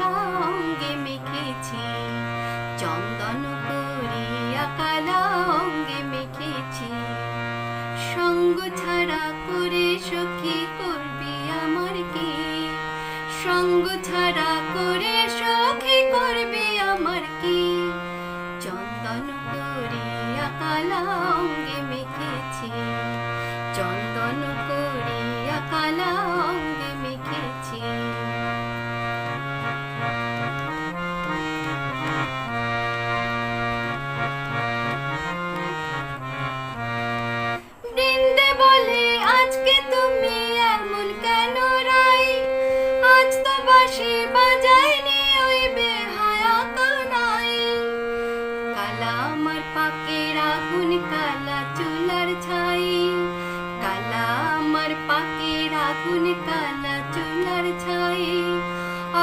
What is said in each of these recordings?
কালা অঙ্গে মেখেছি, চন্দন করিয়া কালা অঙ্গে মেখেছি। সঙ্গ ছাড়া করে সখী করবি আমার কি, সঙ্গ ছাড়া করে সখী করবি আমার কি। চন্দন করিয়া কালা অঙ্গে মেখেছি, চন্দন করিয়া কালা অঙ্গে মেখেছি। বৃন্দে বলে আজকে তুমি এমন কেন রাই, আজ তো বাঁশি বাজাইনি ওই বেহায়া কানাই। কালা আমার পাকের আগুন, কালা চুলার ছাই, কালা আমার পাকের আগুন, কালা চুলার ছাই।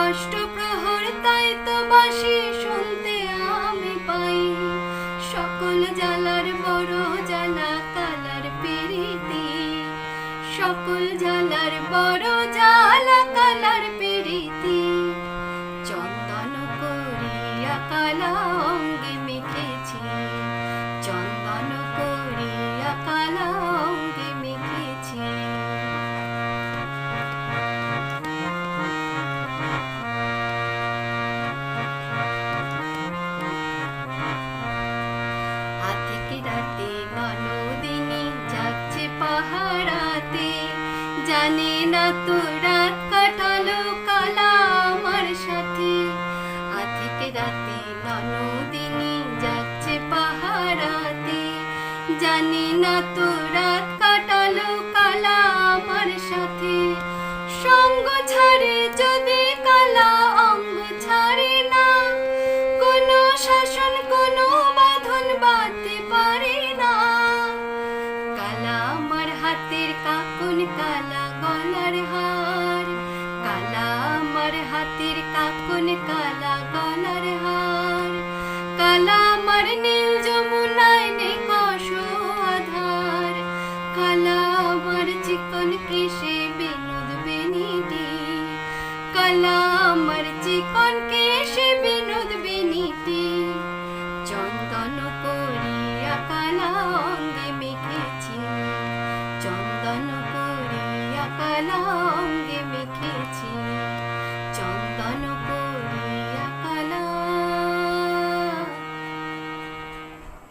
অষ্টপ্রহর তাই তো বাঁশি শুনতে আমি পাই, সকল জ্বালার বড় জ্বালা কালার পিরিতি, সকল জ্বালার বড় জ্বালা কালার পিরিতি। চন্দন করিয়া কালা অঙ্গে মেখেছি, চন্দন করিয়া কালা অঙ্গে মেখেছি। আধিক রাতে ননদিনী যাচ্ছে পাহারাতে, জানে না তো রাত কাটালো কালা আমার সাথে। আধিক রাতে ননদিনী যাচ্ছে পাহারাতে, জানে না তো রাত কাটালো কালা আমার সাথে। সঙ্গ ছাড়ে যদি কালা অঙ্গ ছাড়ে না, কোনো শাসন কোনো বাঁধন বাঁধতে পারে না। কালা আমার হাতের কাকুন, কালা গলার হার, কালা আমার হাতের কাকুন, কালা গলার হার। কালা আমার নীল যমুনায় নিকষ আধার, কালা আমার চিকন কেশে বিনোদ বেনিটি, কালা আমার চিকন কেশে বিনোদ বেনিটি। চন্দন করিয়া কালা অঙ্গে মেখেছি, চন্দন করিয়া কালা অঙ্গে মেখেছি।